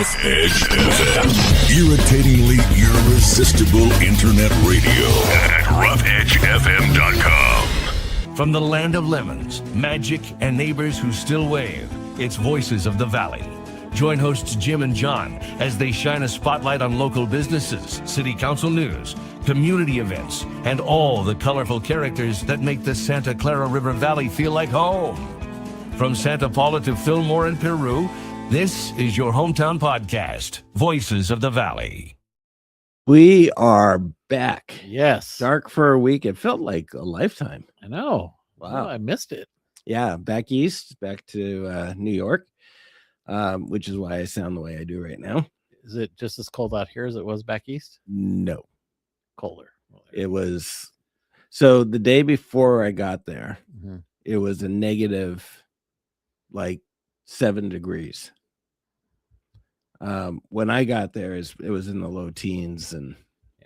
Rough Edge FM. Irritatingly irresistible internet radio at roughedgefm.com. From the land of lemons, magic, and neighbors who still wave, it's Voices of the Valley. Join hosts Jim and John as they shine a spotlight on local businesses, city council news, community events, and all the colorful characters that make the Santa Clara River Valley feel like home. From Santa Paula to Fillmore and Peru, this is your hometown podcast, Voices of the Valley. We are back. Yes. Dark for a week. It felt like a lifetime. I know. Wow. Oh, I missed it. Yeah, back east, back to New York, which is why I sound the way I do right now. Is it just as cold out here as it was back east? No, Colder. it was. So the day before I got there, Mm-hmm. it was a negative, like 7 degrees. When I got there, it was in the low teens, and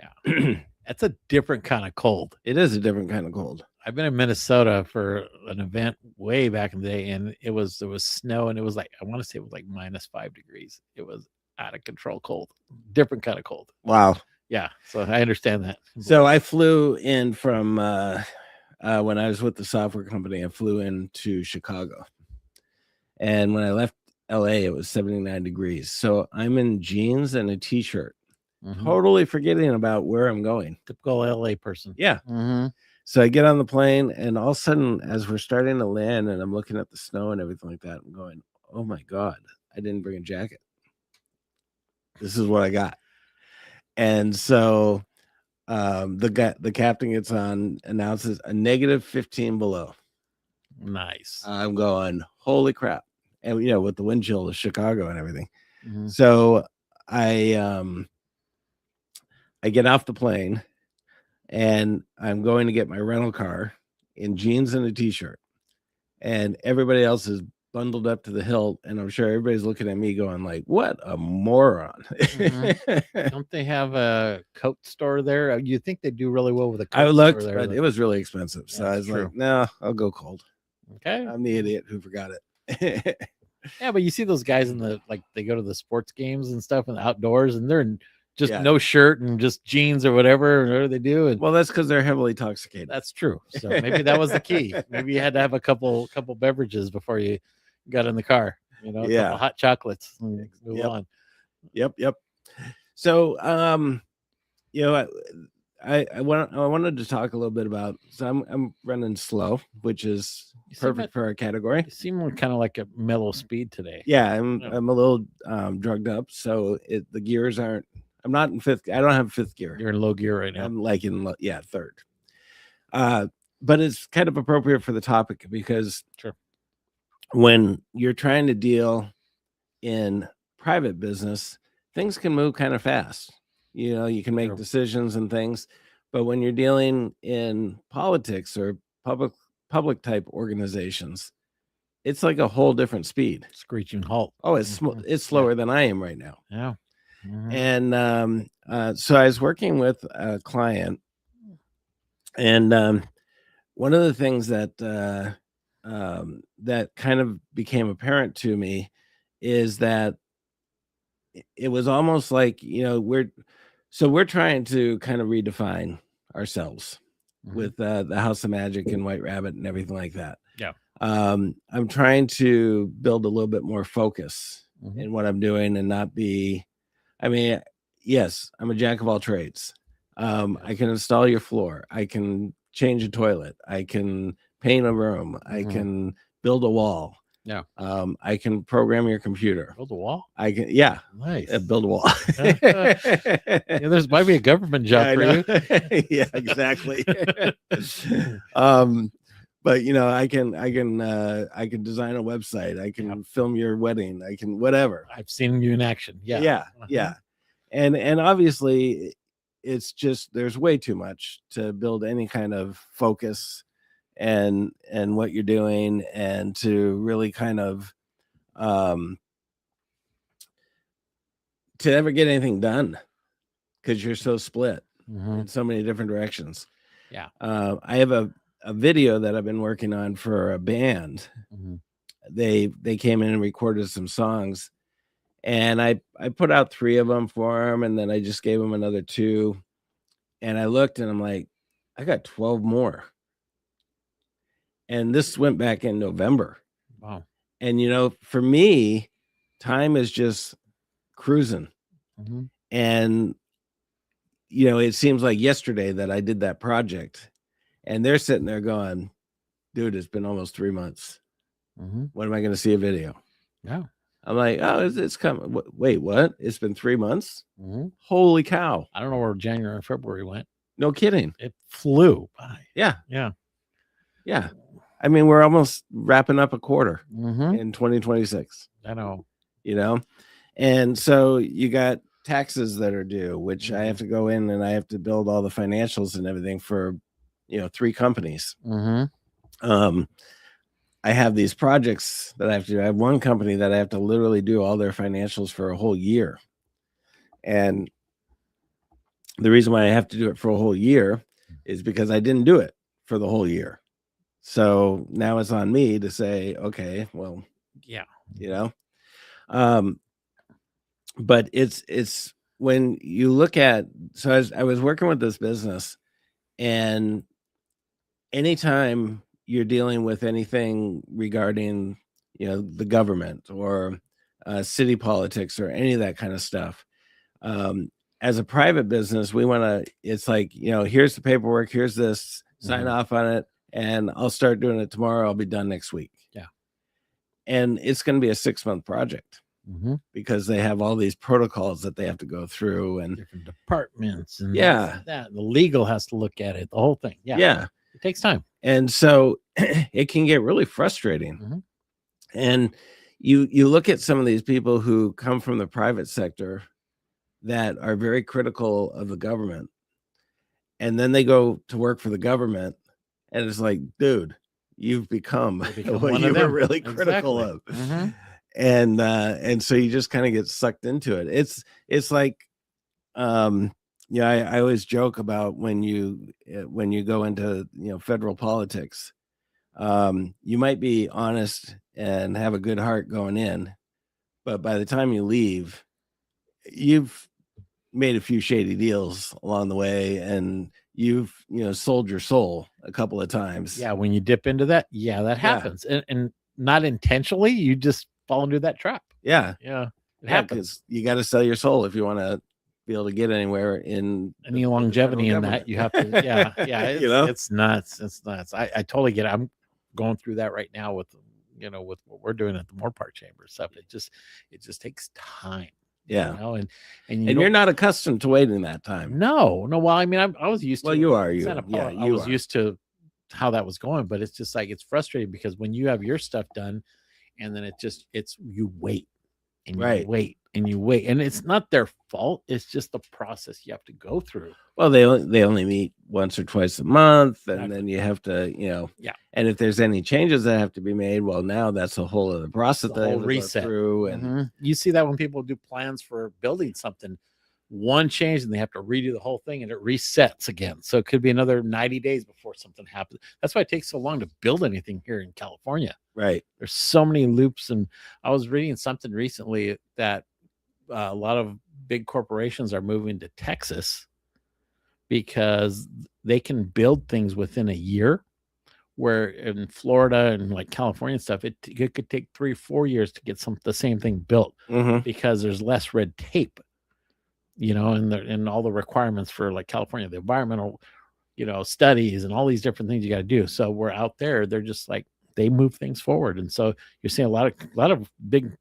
Yeah. That's a different kind of cold. it is a different kind of cold. I've been in Minnesota for an event way back in the day, and there was snow, and it was like, I want to say it was like -5 degrees. It was out of control cold. Different kind of cold. Wow. Yeah. So I understand that. So I flew in from when I was with the software company. I flew into Chicago, and when I left LA, it was 79 degrees. So I'm in jeans and a t-shirt, Mhm. totally forgetting about where I'm going. Typical LA person. Yeah. Mm-hmm. So I get on the plane, and all of a sudden, as we're starting to land, and I'm looking at the snow and everything like that, I'm going, "Oh my God, I didn't bring a jacket. This is what I got." And so the captain gets on, announces a -15 below. Nice. I'm going, holy crap. And with the wind chill of Chicago and everything. Mhm. So I get off the plane, and I'm going to get my rental car in jeans and a t-shirt, and everybody else is bundled up to the hilt, and I'm sure everybody's looking at me going like, what a moron. Don't they have a coat store there? You think they do really well with a coat I looked, store there? but it was really expensive. So Yeah, I was true. like, no, I'll go cold. Okay. I'm the idiot who forgot it. Yeah, but you see those guys in they go to the sports games and stuff in the outdoors, and they're in just Yeah. no shirt and just jeans or whatever they do. And Well, that's because they're heavily intoxicated. that's true. So maybe that was the key. Maybe you had to have a couple beverages before you got in the car. A Yeah. couple hot chocolates. And move Yep. on. Yep. So, I wanted to talk a little bit about. So I'm running slow, which is You seem perfect for our category. You seem kind of like a mellow speed today. Yeah, Yeah. I'm a little drugged up, so the gears aren't. I'm not in fifth. I don't have fifth gear. You're in low gear right now. I'm like in third. But it's kind of appropriate for the topic because Sure. when you're trying to deal in private business, things can move kind of fast. You can make Sure. decisions and things, but when you're dealing in politics or public type organizations, it's like a whole different speed. Screeching halt. Oh, it's Mhm. it's slower than I am right now. Yeah. Mhm. And so I was working with a client, and one of the things that that kind of became apparent to me is that it was almost like we're trying to kind of redefine ourselves Mhm. with the House of Magic and White Rabbit and everything like that. Yeah. I'm trying to build a little bit more focus Mhm. in what I'm doing and not be. I mean, yes, I'm a jack of all trades. I can install your floor. I can change a toilet. I can paint a room. I Mhm. can build a wall. Yeah. I can program your computer. Build a wall. I can, Nice. build a wall. Yeah, there's might be a government job I for know. you. Yeah, exactly. But I can design a website. I can film your wedding. I can whatever. I've seen you in action. Yeah. Yeah. And obviously it's just there's way too much to build any kind of focus and what you're doing and to really kind of to ever get anything done because you're so split Mhm. in so many different directions. Yeah. I have a video that I've been working on for a band. Mhm. They came in and recorded some songs, And I put out 3 of them for him, and then I just gave him another 2. And I looked and I'm like, I got 12 more. And this went back in November. Wow. And for me, time is just cruising. Mhm. And it seems like yesterday that I did that project, and they're sitting there going, dude, it's been almost 3 months. Mhm. When am I going to see a video? Yeah. I'm like, oh, it's coming. Wait, what? It's been 3 months? Mhm. Holy cow. I don't know where January and February went. No kidding. It flew by. Yeah. Yeah. Yeah. I mean, we're almost wrapping up a quarter Mhm. in 2026, I know. And so you got taxes that are due, which I have to go in and I have to build all the financials and everything for, 3 companies. Mhm. I have these projects that I have to do. I have one company that I have to literally do all their financials for a whole year. And the reason why I have to do it for a whole year is because I didn't do it for the whole year. So now it's on me to say, okay, well, Yeah. But it's when you look at, so I was working with this business, and anytime you're dealing with anything regarding, the government or city politics or any of that kind of stuff, as a private business, we want to, it's like, here's the paperwork, here's this, sign off on it, and I'll start doing it tomorrow. I'll be done next week. Yeah. And it's going to be a 6-month project Mhm. because they have all these protocols that they have to go through. And Different departments and Yeah. that the legal has to look at it, the whole thing. Yeah. yeah. It takes time. And so it can get really frustrating. Mhm. And you look at some of these people who come from the private sector that are very critical of the government, and then they go to work for the government, and it's like, dude, you've become become what one you of were them. really critical Exactly. of. Mhm. And so you just kind of get sucked into it. It's like, I always joke about when you go into federal politics, you might be honest and have a good heart going in, but by the time you leave, you've made a few shady deals along the way, and you've sold your soul a couple of times. Yeah, when you dip into that, that happens. And not intentionally, you just fall into that trap. Yeah. Yeah. It Yeah, happens. because you got to sell your soul if you want to be able to get anywhere in Any the longevity federal in that, government. you have to, yeah. It's, it's nuts. It's nuts. I totally get it. I'm going through that right now with with what we're doing at the Moorpark Chamber stuff. It just takes time. Yeah. And you're not accustomed to waiting that time. No. Well, I mean, I was used to. Well, you are. I was used to how that was going, but it's just like, it's frustrating because when you have your stuff done, and then you wait and you wait and you wait, and it's not their fault. It's just the process you have to go through. Well, they only meet once or twice a month, and then you have to, and if there's any changes that have to be made, well, now that's a whole other process that they have to reset go through. And you see that when people do plans for building something, one change and they have to redo the whole thing, and it resets again. So it could be another 90 days before something happens. That's why it takes so long to build anything here in California. Right. There's so many loops. And I was reading something recently that a lot of big corporations are moving to Texas because they can build things within a year, where in Florida and like California and stuff, it could take 3-4 years to get the same thing built because there's less red tape, and all the requirements for like California, the environmental, studies and all these different things you got to do. So we're out there, they're just like, they move things forward. And so you're seeing a lot of big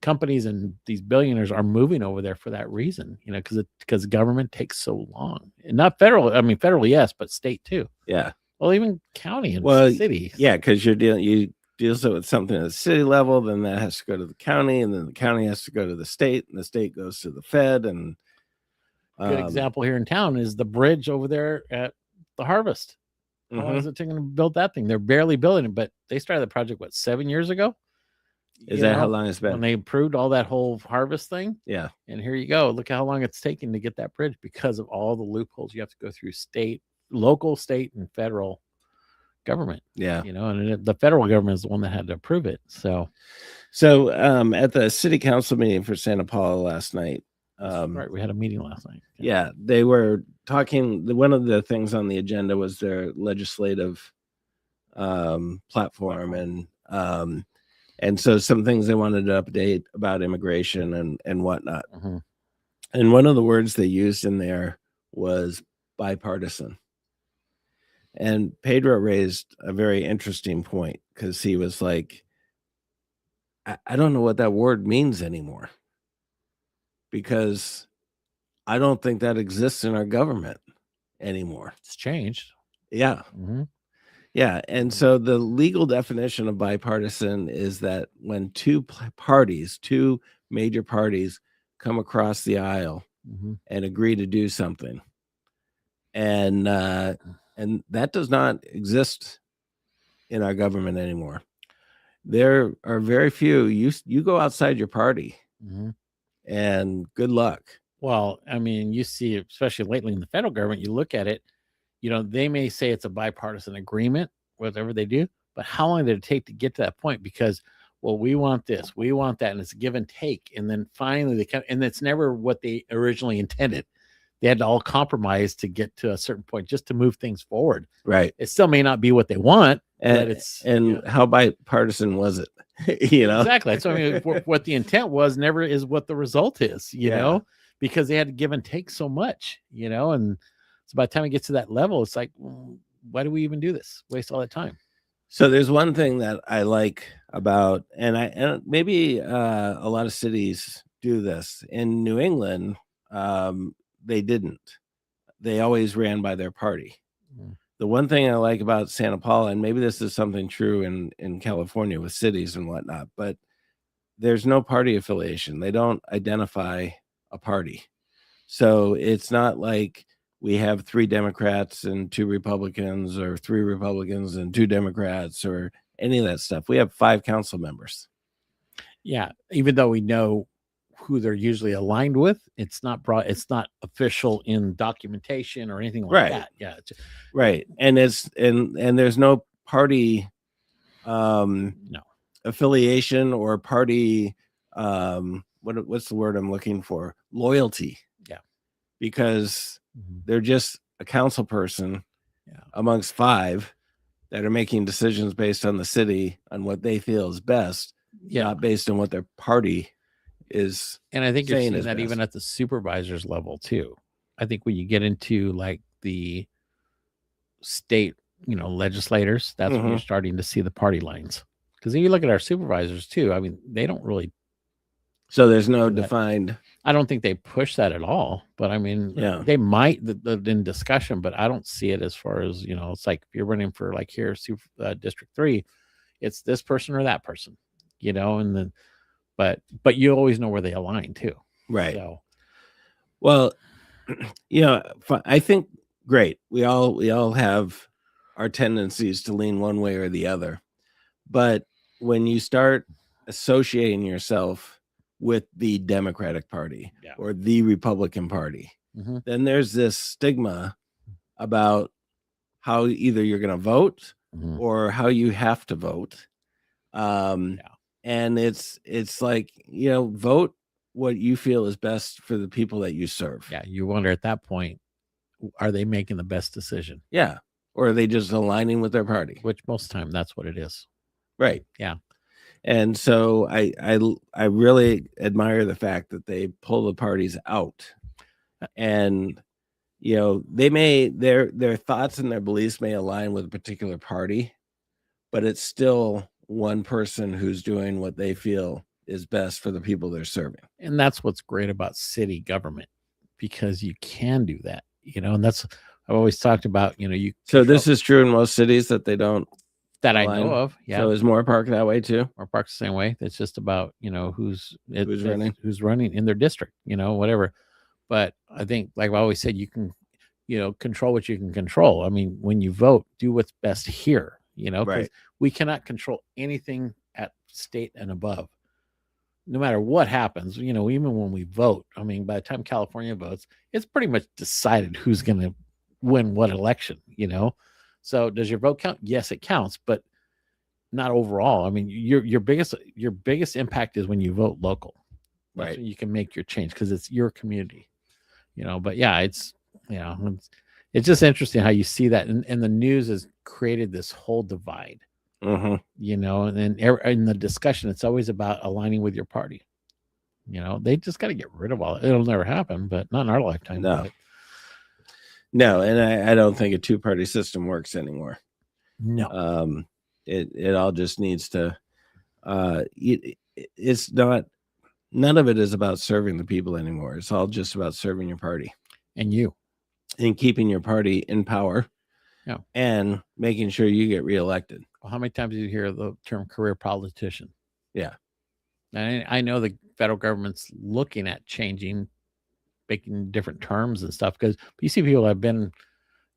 companies and these billionaires are moving over there for that reason, because government takes so long. And not federal, I mean, federal, yes, but state too. Yeah. Well, even county and city. Yeah, because you deal with something at the city level, then that has to go to the county, and then the county has to go to the state, and the state goes to the Fed. And good example here in town is the bridge over there at the Harvest. How long is it taking to build that thing? They're barely building it, but they started the project 7 years ago? Is that how long it's been? When they approved all that whole Harvest thing? Yeah. And here you go. Look how long it's taking to get that bridge because of all the loopholes you have to go through local, state, and federal government. Yeah. And the federal government is the one that had to approve it. So at the city council meeting for Santa Paula last night, right, we had a meeting last night. yeah, they were talking. One of the things on the agenda was their legislative platform, and so some things they wanted to update about immigration and whatnot. Mm-hmm. And one of the words they used in there was bipartisan. And Pedro raised a very interesting point, because he was like, I don't know what that word means anymore, because I don't think that exists in our government anymore. It's changed. Yeah. Mm-hmm. Yeah. And so the legal definition of bipartisan is that when two major parties come across the aisle Mm-hmm. and agree to do something. And that does not exist in our government anymore. There are very few. You go outside your party, Mm-hmm. and good luck. Well, I mean, you see, especially lately in the federal government, you look at it, they may say it's a bipartisan agreement, whatever they do, but how long did it take to get to that point? Because, well, we want this, we want that, and it's give and take. And then finally they come, and it's never what they originally intended. They had to all compromise to get to a certain point just to move things forward. Right. It still may not be what they want, but it's how bipartisan was it? Exactly. So I mean, what the intent was never is what the result is, know, because they had to give and take so much, and so by the time it gets to that level, it's like, why do we even do this? Waste all that time. So there's one thing that I like about, and maybe a lot of cities do this. In New England, they didn't. They always ran by their party. Mm. The one thing I like about Santa Paula, and maybe this is something true in California with cities and whatnot, but there's no party affiliation. They don't identify a party. So it's not like we have 3 Democrats and 2 Republicans, or 3 Republicans and 2 Democrats, or any of that stuff. We have 5 council members. Yeah. Even though we know who they're usually aligned with, it's not official in documentation or anything like that. Yeah. Right. And there's no party affiliation or party what's the word I'm looking for? Loyalty. Yeah. Because they're just a council person amongst 5 that are making decisions based on the city, on what they feel is best, not based on what their party is. And I think you're seeing that best. even at the supervisors level too. I think when you get into like the state, legislators, that's when you're starting to see the party lines. Because if you look at our supervisors too, I mean, they don't really. So there's no defined. I don't think they push that at all. But I mean, they might in discussion, but I don't see it as far as, it's like if you're running for like here, District 3, it's this person or that person, and then, but you always know where they align too. Right. So, well, I think great. We all have our tendencies to lean one way or the other. But when you start associating yourself with the Democratic Party or the Republican Party, then there's this stigma about how either you're going to vote or how you have to vote. And it's like, vote what you feel is best for the people that you serve. Yeah. You wonder at that point, are they making the best decision? Yeah. Or are they just aligning with their party? Which most of the time that's what it is. Right. Yeah. And so I really admire the fact that they pull the parties out, and they may their thoughts and their beliefs may align with a particular party, but it's still one person who's doing what they feel is best for the people they're serving. And that's what's great about city government, because you can do that, and that's, I've always talked about, So this is true in most cities that they don't. That I know of. Yeah. So is Moore Park that way too? Moore Park's the same way. It's just about, who's running in their district, whatever. But I think, like I always said, you can, control what you can control. I mean, when you vote, do what's best here, because we cannot control anything at state and above. No matter what happens, even when we vote, I mean, by the time California votes, it's pretty much decided who's going to win what election, So does your vote count? Yes, it counts, but not overall. I mean, your biggest impact is when you vote local. That's Right. when you can make your change because it's your community. But yeah, it's just interesting how you see that, and the news has created this whole divide. And then in the discussion, it's always about aligning with your party. They just got to get rid of all it. It'll never happen, but not in our lifetime. No. But No, and I don't think a two-party system works anymore. no, It all just needs to. It's not. None of it is about serving the people anymore. It's all just about serving your party and you. and keeping your party in power. Yeah. And making sure you get reelected. Well, how many times do you hear the term career politician? Yeah. And I know the federal government's looking at changing, making different terms and stuff, because you see people have been,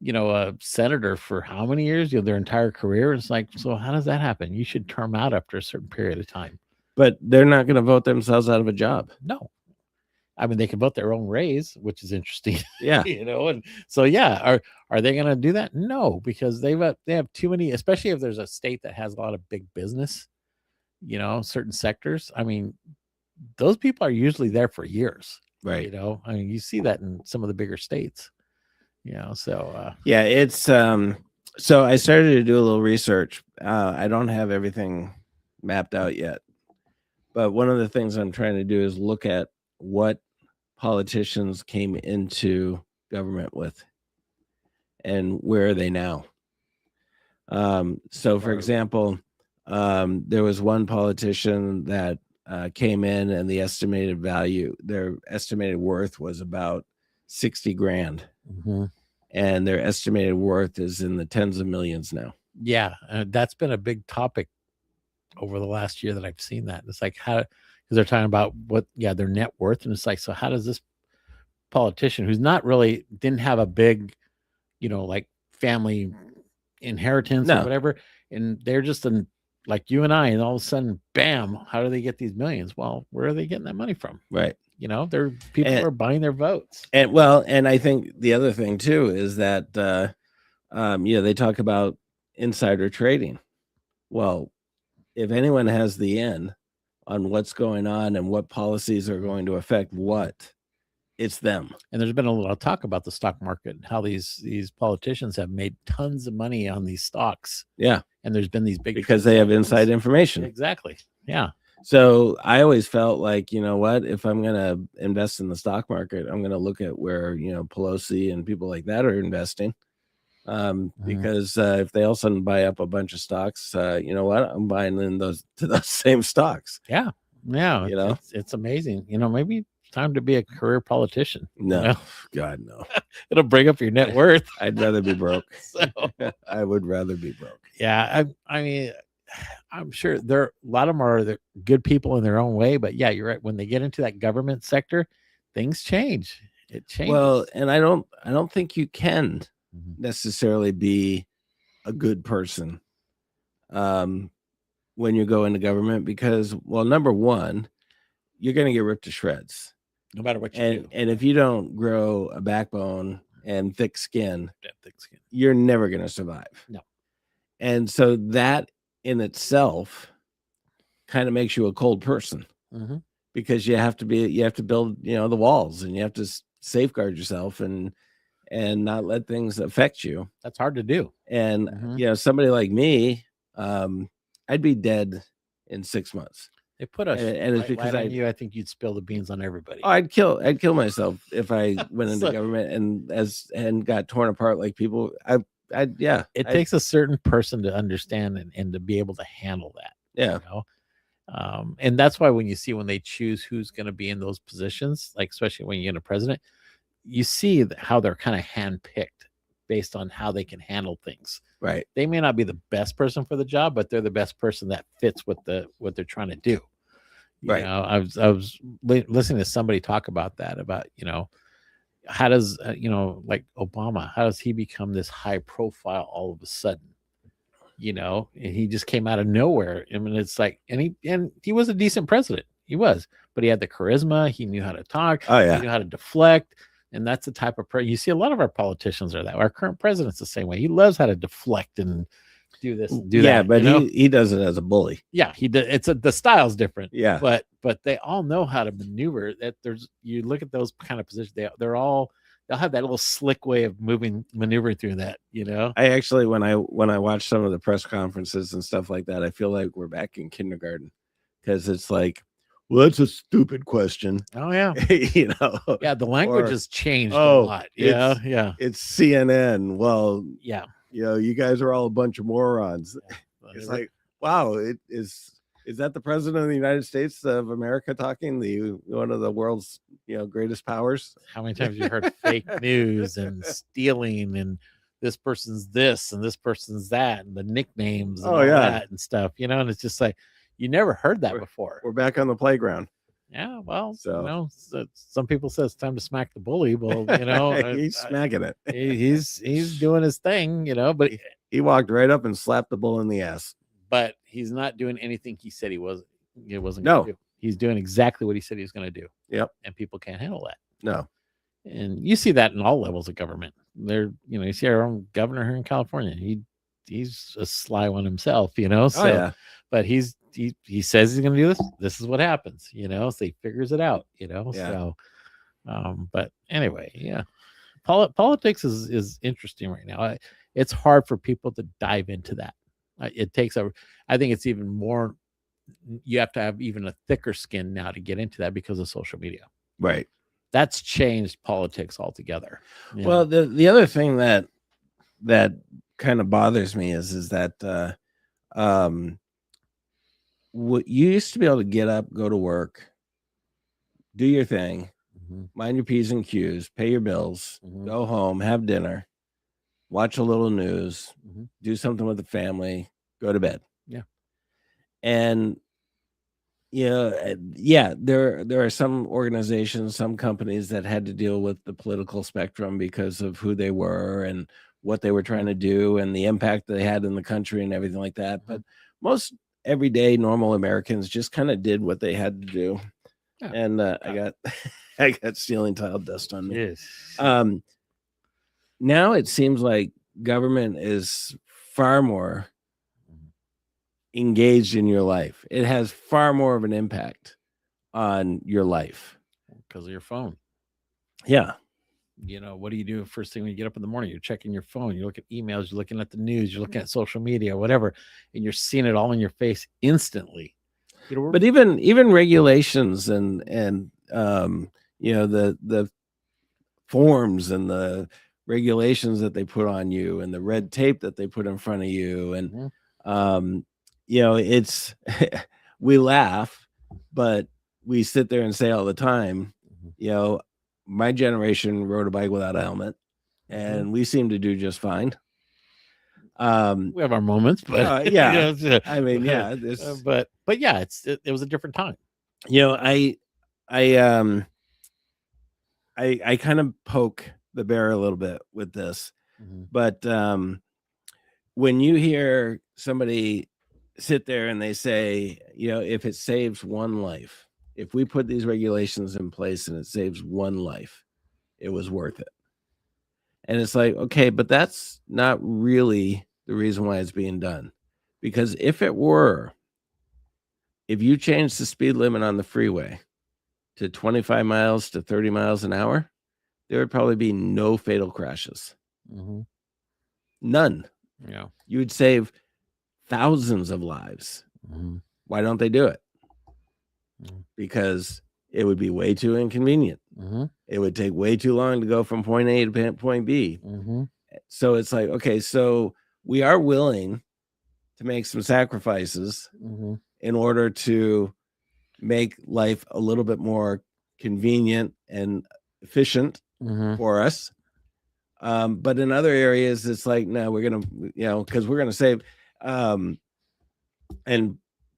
a senator for how many years? Their entire career. It's like, so how does that happen? You should term out after a certain period of time. But they're not going to vote themselves out of a job. No. I mean, they can vote their own raise, which is interesting. Yeah. And so, yeah, are they going to do that? No, because they have too many, especially if there's a state that has a lot of big business, certain sectors. I mean, those people are usually there for years. Right. I mean, you see that in some of the bigger states, so. Yeah, it's, so I started to do a little research. I don't have everything mapped out yet, but one of the things I'm trying to do is look at what politicians came into government with and where are they now. So for example, there was one politician that came in and their estimated worth was about 60 grand. And their estimated worth is in the tens of millions now. Yeah, that's been a big topic over the last year that I've seen that. It's like, how, because they're talking about their net worth, and it's like, so how does this politician who's not really didn't have a big, like family inheritance or whatever, and they're just like you and I, and all of a sudden, bam, how do they get these millions? Well, where are they getting that money from? Right. People are buying their votes. And I think the other thing too is that they talk about insider trading. Well, if anyone has the in on what's going on and what policies are going to affect what, it's them. And there's been a lot of talk about the stock market and how these politicians have made tons of money on these stocks. Yeah. And there's been these big, because they have inside information. Exactly. Yeah. So I always felt like, if I'm going to invest in the stock market, I'm going to look at where, Pelosi and people like that are investing. Because if they all of a sudden buy up a bunch of stocks, I'm buying in those same stocks. Yeah. Yeah. It's amazing. Maybe it's time to be a career politician. No, God, no. It'll bring up your net worth. I'd rather be broke. So, I would rather be broke. Yeah. I mean, I'm sure a lot of them are good people in their own way, but yeah, you're right. When they get into that government sector, things change. It changes. Well, and I don't think you can necessarily be a good person when you go into government because, well, number one, you're going to get ripped to shreds no matter what you do. And if you don't grow a backbone and thick skin, you're never going to survive. No. And so that in itself kind of makes you a cold person because you have to build, the walls and you have to safeguard yourself and not let things affect you. That's hard to do. And, somebody like me, I'd be dead in 6 months. They put us, and it's because I think you'd spill the beans on everybody. Oh, I'd kill myself if I went into government and got torn apart like people. It takes a certain person to understand and to be able to handle that. Yeah. And that's why when they choose who's going to be in those positions, like especially when you get a president, you see how they're kind of handpicked based on how they can handle things. Right. They may not be the best person for the job, but they're the best person that fits what they're trying to do. Right. I was listening to somebody talk about that, about, how does, like Obama, how does he become this high profile all of a sudden? And he just came out of nowhere. I mean, it's like, and he was a decent president. He was, but he had the charisma. He knew how to talk. Oh, yeah. He knew how to deflect. And that's the type of you see a lot of our politicians are that. Our current president's the same way. He loves how to deflect and do this and do that. But he does it as a bully. Yeah, he did. The style's different. Yeah. But they all know how to maneuver. That you look at those kind of positions, they'll have that little slick way of maneuvering through that, I actually, when I watch some of the press conferences and stuff like that, I feel like we're back in kindergarten, because it's like, well, that's a stupid question. Oh yeah. Yeah, the language has changed a lot. Yeah. It's CNN. Well, yeah. You guys are all a bunch of morons. It's like, wow, is that the president of the United States of America talking? One of the world's greatest powers. How many times have you heard fake news and stealing and this person's this and this person's that and the nicknames and all that and stuff, and it's just like you never heard that before. We're back on the playground. Yeah, well, some people say it's time to smack the bully. Well, he's smacking it. He's doing his thing, but he walked right up and slapped the bull in the ass. But he's not doing anything he said he wasn't. No, do. He's doing exactly what he said he was going to do. Yep. And people can't handle that. No. And you see that in all levels of government. You see our own governor here in California. He's a sly one himself, So, but he says he's going to do this. This is what happens, So he figures it out, So, but anyway, yeah. Politics is interesting right now. It's hard for people to dive into that. It takes I think it's even more. You have to have even a thicker skin now to get into that because of social media. Right. That's changed politics altogether. Well, the other thing that kind of bothers me is that what you used to be able to get up, go to work, do your thing, mind your P's and Q's, pay your bills, go home, have dinner, watch a little news, do something with the family, go to bed. Yeah. And there are some organizations, some companies that had to deal with the political spectrum because of who they were and what they were trying to do and the impact they had in the country and everything like that. But most everyday normal Americans just kind of did what they had to do. Yeah. And I got ceiling tile dust on me. Yes. Now it seems like government is far more engaged in your life. It has far more of an impact on your life because of your phone. Yeah. What do you do first thing when you get up in the morning? You're checking your phone, you look at emails, you're looking at the news, you're looking at social media, whatever, and you're seeing it all in your face instantly. But even regulations and the forms and the regulations that they put on you and the red tape that they put in front of you and it's we laugh, but we sit there and say all the time, my generation rode a bike without a helmet and we seem to do just fine. We have our moments, but I mean, but yeah, it was a different time. I kind of poke the bear a little bit with this, but when you hear somebody sit there and they say, if it saves one life, if we put these regulations in place and it saves one life, it was worth it. And it's like, okay, but that's not really the reason why it's being done. Because if it were, if you change the speed limit on the freeway to 25 miles to 30 miles an hour, there would probably be no fatal crashes. None. Yeah. You would save thousands of lives. Why don't they do it? Because it would be way too inconvenient. It would take way too long to go from point A to point B. So it's like, okay, so we are willing to make some sacrifices in order to make life a little bit more convenient and efficient for us. But in other areas, it's like, no, we're going to, because we're going to save. And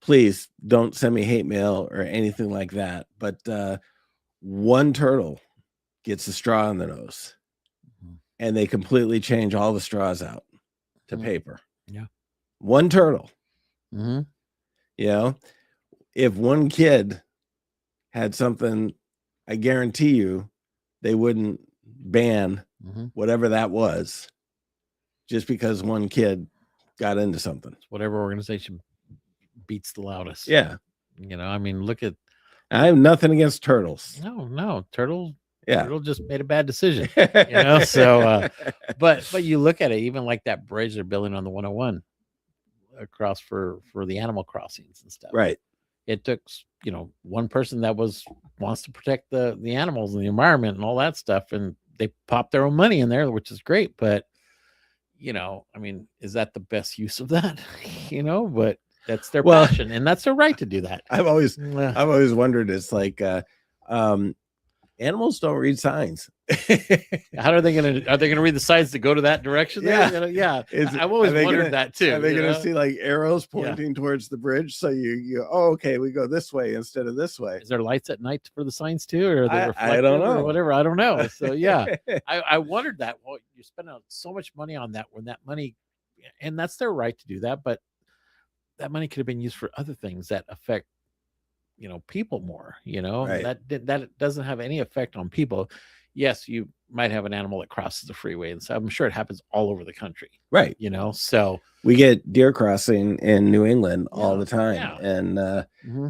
please don't send me hate mail or anything like that. But one turtle gets a straw in the nose and they completely change all the straws out to paper. Yeah. One turtle. If one kid had something, I guarantee you they wouldn't ban Mhm. whatever that was, just because one kid got into something. Whatever organization beats the loudest. Yeah, I mean, look at I have nothing against turtles. no Turtle. Yeah. Turtle just made a bad decision. So but you look at it, even like that bridge they're building on the 101 across for the animal crossings and stuff. Right. It took one person that wants to protect the animals and the environment and all that stuff, and they popped their own money in there, which is great. But I mean, is that the best use of that? But that's their passion, and that's their right to do that. I've always wondered. It's like animals don't read signs. How are they gonna read the signs to go to that direction? Yeah. I've always wondered that too. Are they gonna see like arrows pointing towards the bridge? So you okay, we go this way instead of this way. Is there lights at night for the signs too, or are they reflective I don't know. or whatever? I don't know. So yeah, I wondered that. Well, you spend so much money on that when that money, and that's their right to do that, but that money could have been used for other things that affect people more. Right. That doesn't have any effect on people. Yes, you might have an animal that crosses the freeway, and so I'm sure it happens all over the country. Right. So we get deer crossing in New England all the time. Yeah. And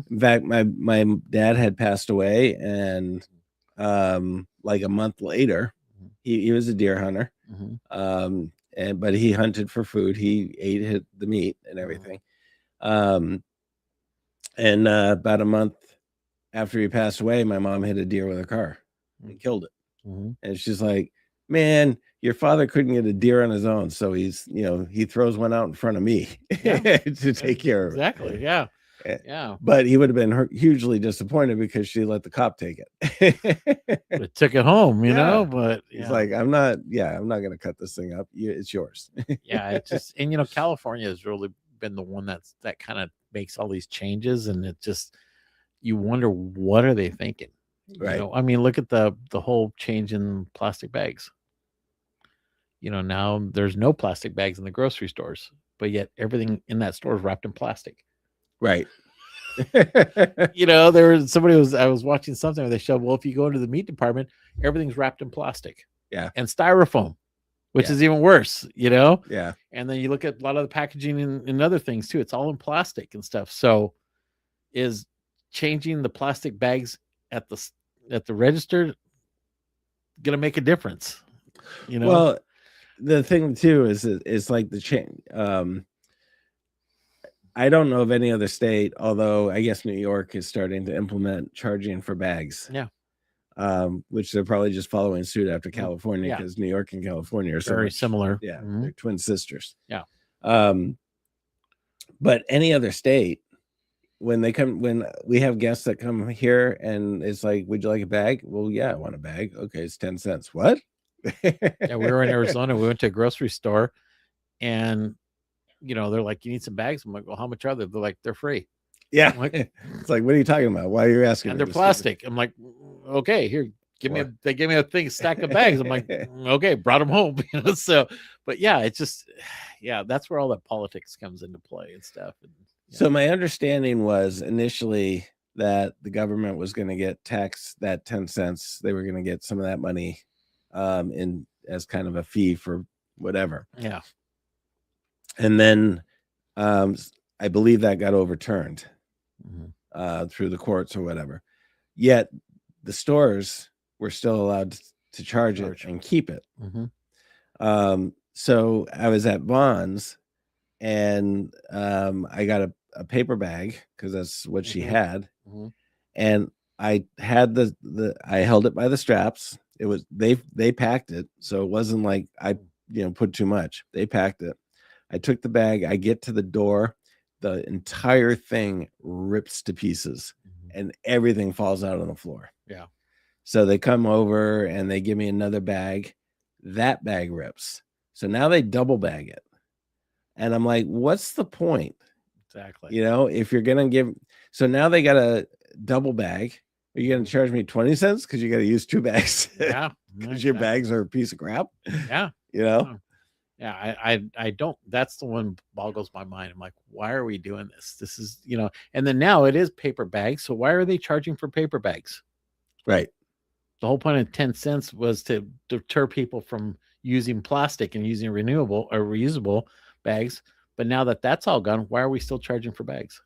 in fact, my dad had passed away, and like a month later, he was a deer hunter. But he hunted for food. He ate the meat and everything. And about a month after he passed away, my mom hit a deer with a car and killed it. And she's like, man, your father couldn't get a deer on his own. So he's, he throws one out in front of me to take care of it. Exactly. Yeah. Yeah. But he would have been hugely disappointed because she let the cop take it. But took it home, but he's like, I'm not going to cut this thing up. It's yours. Yeah. It's just, and California has really been the one that kind of makes all these changes, and it just, you wonder, what are they thinking? Right. I mean, look at the whole change in plastic bags. Now there's no plastic bags in the grocery stores, but yet everything in that store is wrapped in plastic. Right. There was I was watching something where they showed, well, if you go into the meat department, everything's wrapped in plastic. Yeah. And styrofoam, which is even worse, Yeah. And then you look at a lot of the packaging and other things too. It's all in plastic and stuff. So is changing the plastic bags at the register gonna make a difference? Well, the thing too is like the change. I don't know of any other state, although I guess New York is starting to implement charging for bags. Yeah. Which they're probably just following suit after California, because New York and California are very similar. Yeah, they're twin sisters. Yeah. But any other state, when we have guests that come here and it's like, would you like a bag? Well, yeah, I want a bag. Okay, it's 10 cents. What? Yeah, we were in Arizona. We went to a grocery store, and they're like, you need some bags? I'm like, well, how much are they? They're like, they're free. Yeah. Like, it's like, what are you talking about? Why are you asking? And they're plastic. I'm like, okay, here, they gave me a stack of bags. I'm like, okay, brought them home. So, but yeah, it's just, that's where all that politics comes into play and stuff. And, so my understanding was initially that the government was going to get taxed that 10 cents. They were going to get some of that money in as kind of a fee for whatever. Yeah. And then I believe that got overturned through the courts or whatever. Yet the stores were still allowed to charge it and keep it. So I was at Vaughn's, and I got a paper bag because that's what she had. And I had I held it by the straps. It was, they packed it. So it wasn't like I, put too much. They packed it. I took the bag. I get to the door. The entire thing rips to pieces and everything falls out on the floor. Yeah. So they come over and they give me another bag. That bag rips. So now they double bag it. And I'm like, what's the point? Exactly. If you're going to give, so now they got a double bag. Are you going to charge me 20 cents? Because you got to use 2 bags. Yeah. Because your bags are a piece of crap. Yeah. Yeah. I don't, that's the one boggles my mind. I'm like, why are we doing this? This is, and then now it is paper bags. So why are they charging for paper bags? Right. The whole point of 10 cents was to deter people from using plastic and using renewable or reusable bags. But now that that's all gone, why are we still charging for bags?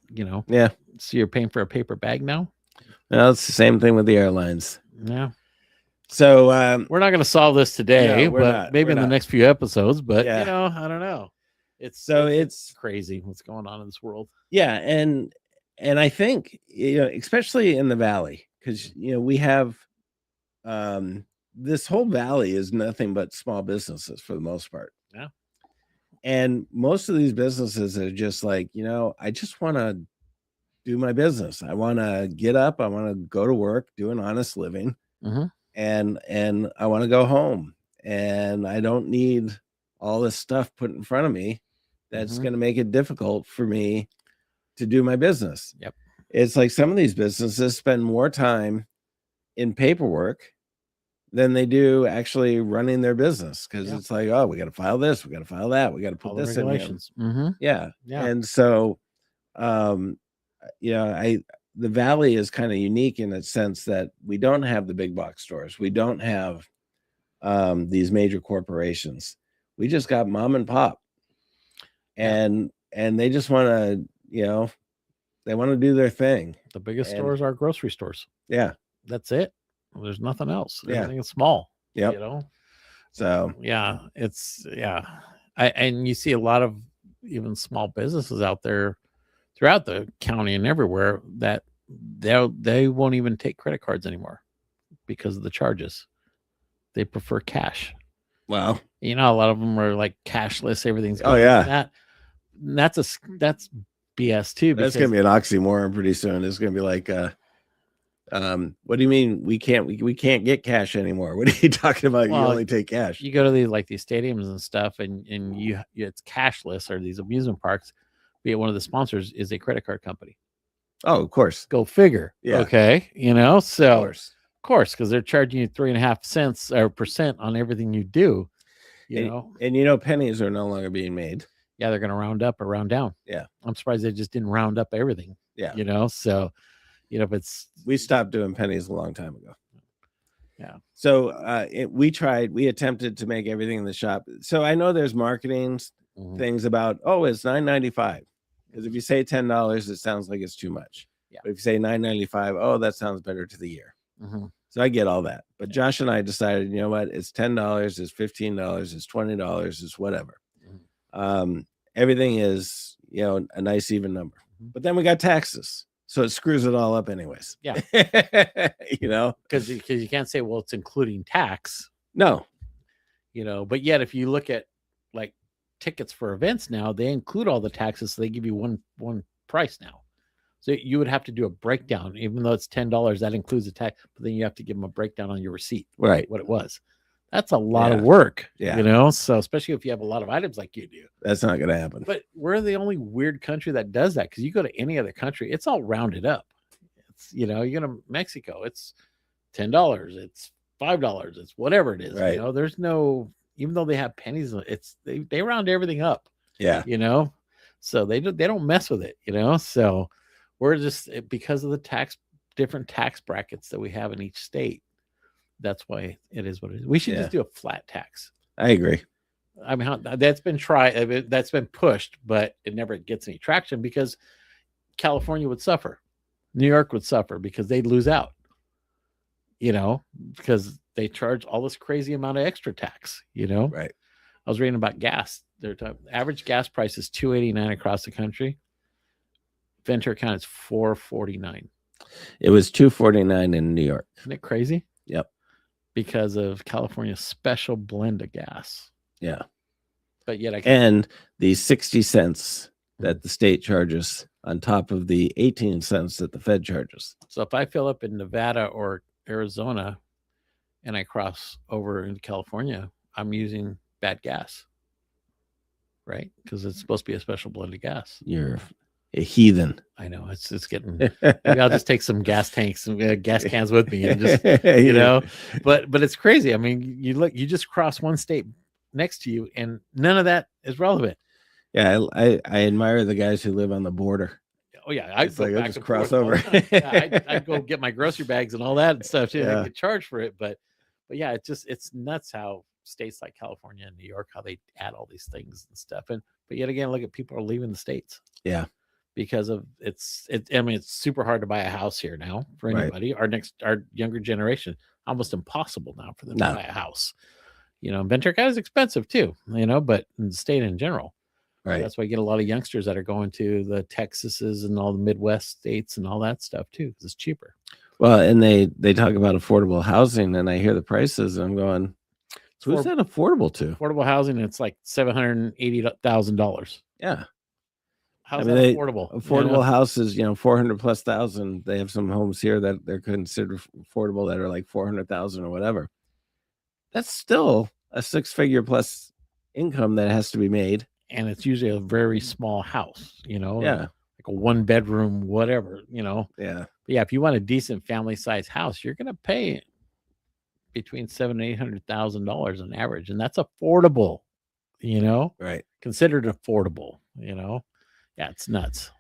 Yeah. So you're paying for a paper bag now? Well, it's the same thing with the airlines. Yeah. So we're not going to solve this today, No, we're but not. maybe We're in the not. next few episodes. But Yeah. I don't know. It's crazy what's going on in this world. yeah, and I think especially in the valley, because we have this whole valley is nothing but small businesses for the most part. Yeah. And most of these businesses are just like, I just want to do my business. I want to get up, I want to go to work, do an honest living, Mhm. and I want to go home, and I don't need all this stuff put in front of me that's Mhm. going to make it difficult for me to do my business. Yep. It's like some of these businesses spend more time in paperwork than they do actually running their business, because Yeah. it's like, oh, we got to file this, we got to file that, we got to All put the this in here. regulations. Mm-hmm. Yeah. Yeah. And so the valley is kind of unique in a sense that we don't have the big box stores, we don't have these major corporations, we just got mom and pop, and they just want to they want to do their thing. The biggest And- stores are grocery stores. Yeah. That's it. There's nothing else. Yeah. Everything is small. Yep. So Yeah, and you see a lot of even small businesses out there throughout the county and everywhere that they won't even take credit cards anymore because of the charges. They prefer cash. wow. A lot of them are like cashless. Everything's Oh, yeah. that's BS too. That's gonna be an oxymoron pretty soon. It's gonna be like what do you mean we can't get cash anymore? What are you talking about? Well, You only take cash. you go to these stadiums and stuff, and it's cashless, or these amusement parks. Be it one of the sponsors is a credit card company. Oh, of course. Go figure. Yeah. Okay. Of So of course, because they're charging you 3.5 cents or % on everything you do. And pennies are no longer being made. Yeah, they're going to round up or round down. Yeah. I'm surprised they just didn't round up everything. Yeah. So if it's We stopped doing pennies a long time ago. Yeah. So we attempted to make everything in the shop. So I know there's marketing Mhm. things about, oh, it's $9.95. Because if you say $10, it sounds like it's too much. Yeah. But if you say $9.95, oh, that sounds better to the year. Mhm. So I get all that. But Josh and I decided, you know what? It's $10, it's $15, it's $20, it's whatever. Everything is, a nice even number. Mhm. But then we got taxes. So it screws it all up anyways. Yeah. Because you can't say, well, it's including tax, No. but yet if you look at like tickets for events now, they include all the taxes, so they give you one price now. So you would have to do a breakdown, even though it's $10, that includes the tax, but then you have to give them a breakdown on your receipt, Right. what it was. That's a lot Yeah. of work, Yeah. So especially if you have a lot of items like you do. That's not going to happen. But we're the only weird country that does that, because you go to any other country, it's all rounded up. It's you go to Mexico, it's $10, it's $5, it's whatever it is. Right. There's no, even though they have pennies, it's they round everything up. Yeah. So they don't mess with it. So we're just, because of the different tax brackets that we have in each state. That's why it is what it is. We should just do a flat tax. I agree. I mean, that's been tried, that's been pushed, but it never gets any traction because California would suffer, New York would suffer because they'd lose out. Because they charge all this crazy amount of extra tax. Right. I was reading about gas. Their average gas price is $2.89 across the country. Ventura County is $4.49. It was $2.49 in New York. Isn't it crazy? Yep. Because of California's special blend of gas. Yeah. But yet and the 60 cents that the state charges on top of the 18 cents that the Fed charges. So if I fill up in Nevada or Arizona and I cross over into California, I'm using bad gas. Right? Because it's supposed to be a special blend of gas. You're a heathen. I know it's getting. Maybe I'll just take some gas tanks, some gas cans with me, and just But it's crazy. I mean, you just cross one state next to you, and none of that is relevant. Yeah, I admire the guys who live on the border. Oh yeah, I'd It's go like I back just and cross forth all the over. time. Yeah, I'd go get my grocery bags and all that and stuff too. Yeah. I get charged for it, but yeah, it's nuts how states like California and New York, how they add all these things and stuff. And but yet again, look at people are leaving the states. Yeah. Because of I mean, it's super hard to buy a house here now for Right. anybody. Our younger generation, almost impossible now for them No. to buy a house. Ventura County is expensive too, but in the state in general. Right. That's why you get a lot of youngsters that are going to the Texases and all the Midwest states and all that stuff too, because it's cheaper. Well, and they talk about affordable housing, and I hear the prices, and I'm going, who's that affordable to? Affordable housing, it's like $780,000. Yeah. How's that affordable? Affordable houses, 400 plus thousand. They have some homes here that they're considered affordable that are like 400,000 or whatever. That's still a 6-figure plus income that has to be made. And it's usually a very small house, Yeah. like a 1-bedroom, whatever, Yeah. But yeah, if you want a decent family size house, you're going to pay between $700,000 and $800,000 on average. And that's affordable, Right. considered affordable, Yeah, it's nuts.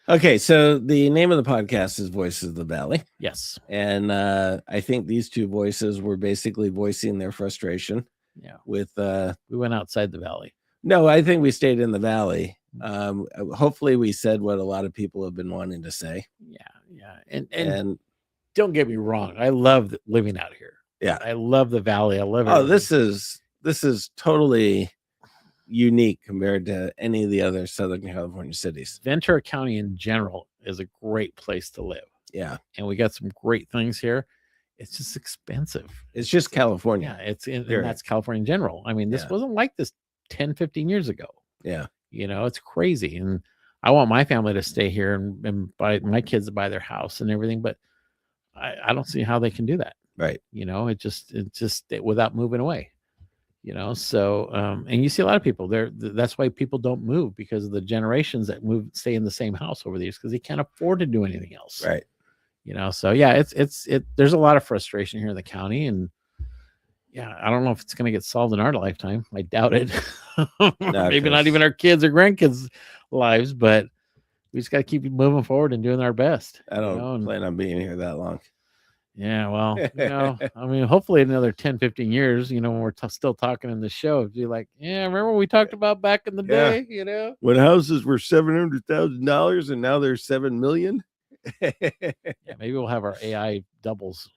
Okay. So the name of the podcast is Voices of the Valley. Yes. And I think these two voices were basically voicing their frustration. Yeah. With we went outside the valley. No, I think we stayed in the valley. Hopefully we said what a lot of people have been wanting to say. Yeah. And don't get me wrong, I love living out here. Yeah. I love the valley. I love it. Oh, this is totally unique compared to any of the other Southern California cities. Ventura County in general is a great place to live. Yeah. And we got some great things here. It's just expensive. It's just California. Yeah, and that's California in general. I mean, this wasn't like this 10, 15 years ago. Yeah. It's crazy. And I want my family to stay here and buy my kids to buy their house and everything, but I don't see how they can do that. Right. It just without moving away. So and you see a lot of people there. That's why people don't move, because of the generations that stay in the same house over the years, because they can't afford to do anything else. Right. So yeah, there's a lot of frustration here in the county, and yeah, I don't know if it's going to get solved in our lifetime. I doubt it. Maybe not even our kids or grandkids' lives, but we just got to keep moving forward and doing our best. I don't plan on being here that long. Yeah, well, I mean, hopefully another 10, 15 years, when we're still talking in the show, be like, yeah, remember what we talked about back in the day, When houses were $700,000 and now they're $7 million. Yeah, maybe we'll have our AI doubles.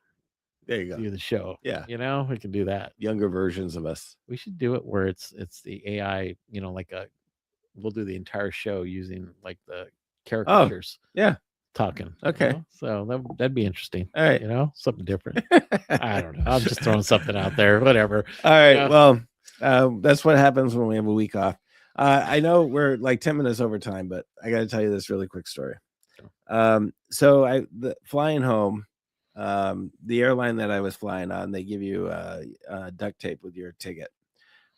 There you go. Do the show. Yeah. We can do that. Younger versions of us. We should do it where it's the AI, we'll do the entire show using like the caricatures. Yeah. Talking. Okay. So that'd be interesting. All right. Something different. I don't know. I'm just throwing something out there. Whatever. All right. Well, that's what happens when we have a week off. I know we're like 10 minutes over time, but I got to tell you this really quick story. So flying home, the airline that I was flying on, they give you duct tape with your ticket.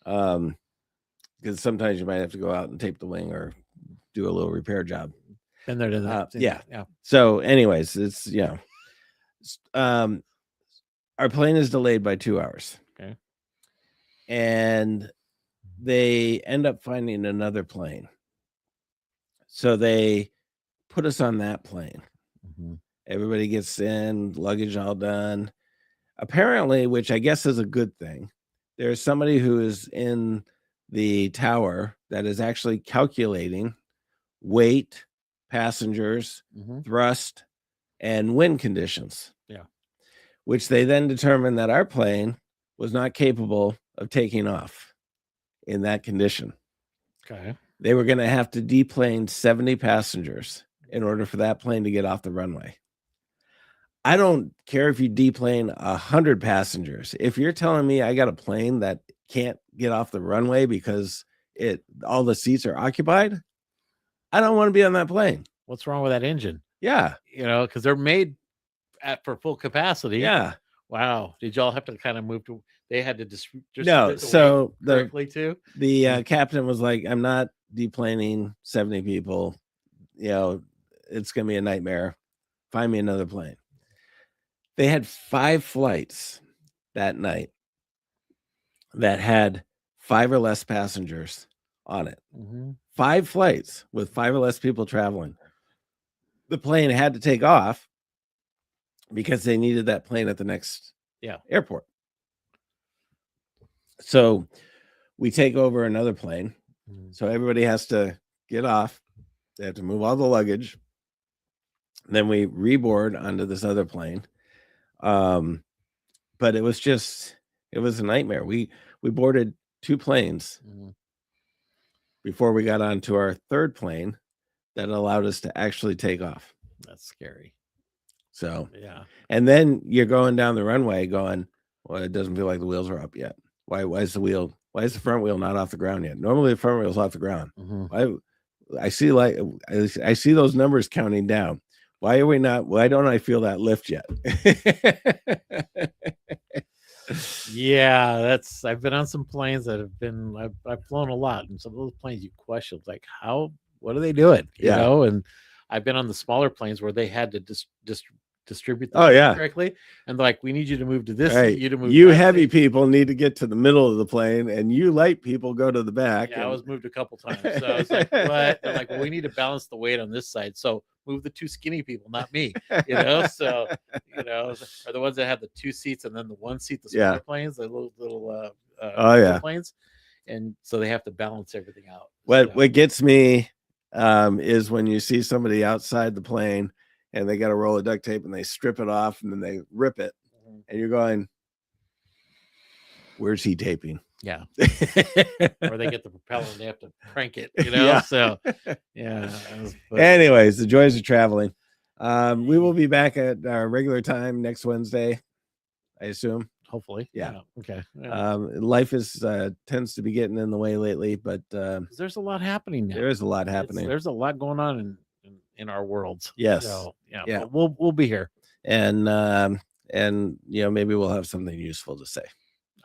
Because sometimes you might have to go out and tape the wing or do a little repair job. And they're yeah. So anyways, it's our plane is delayed by 2 hours. Okay. And they end up finding another plane. So they put us on that plane. Mm-hmm. Everybody gets in, luggage all done. Apparently, which I guess is a good thing, there's somebody who is in the tower that is actually calculating weight, passengers, thrust, and wind conditions. Yeah. Which they then determined that our plane was not capable of taking off in that condition. Okay. They were going to have to deplane 70 passengers in order for that plane to get off the runway. I don't care if you deplane 100 passengers. If you're telling me I got a plane that can't get off the runway because all the seats are occupied, I don't want to be on that plane. What's wrong with that engine? Yeah. Because they're made for full capacity. Yeah. Wow. Did y'all have to kind of move to? They had to just no. So correctly too. The captain was like, "I'm not deplaning 70 people. It's gonna be a nightmare. Find me another plane." They had 5 flights that night that had 5 or less passengers on it. 5 flights with 5 or less people traveling. the plane had to take off because they needed that plane at the next airport. So we take over another plane. So everybody has to get off. They have to move all the luggage. Then we reboard onto this other plane. But it was a nightmare. We boarded 2 planes before we got onto our third plane that allowed us to actually take off. That's scary. So, yeah. And then you're going down the runway going, well, it doesn't feel like the wheels are up yet. Why is the front wheel not off the ground yet? Normally the front wheel's off the ground. I see those numbers counting down. Why don't I feel that lift yet? Yeah, I've been on some planes that I've flown a lot, and some of those planes you question like what are they doing? You know, and I've been on the smaller planes where they had to distribute the correctly, and like, we need you to move to this, you to move. You heavy people need to get to the middle of the plane, and you light people go to the back. Yeah, I was moved a couple times, so I was like, what? They're like, well, we need to balance the weight on this side, so move the 2 skinny people, not me. You know, so are the ones that have the 2 seats and then the 1 seat, the smaller planes, the little planes, and so they have to balance everything out. What gets me is when you see somebody outside the plane and they got a roll of duct tape and they strip it off and then they rip it, and you're going, where's he taping? Yeah. Or they get the propeller and they have to crank it, so anyways, the joys of traveling. We will be back at our regular time next Wednesday, I assume. Hopefully. Yeah. Okay. Life tends to be getting in the way lately, but there's a lot happening now. There is a lot happening. There's a lot going on in our worlds. Yes. So, yeah. We'll be here. And maybe we'll have something useful to say.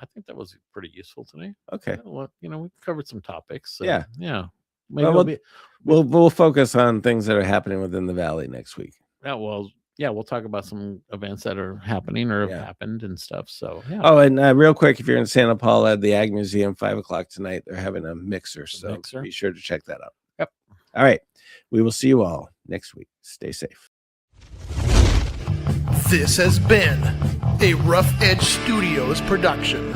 I think that was pretty useful today. Okay. Well, we covered some topics. So, yeah. Maybe we'll focus on things that are happening within the Valley next week. Yeah. Well, we'll talk about some events that are happening or have happened and stuff. So, yeah. Oh, and real quick, if you're in Santa Paula at the Ag Museum, 5:00 tonight, they're having a mixer. So be sure to check that out. Yep. All right. We will see you all next week. Stay safe. This has been a Rough Edge Studios production.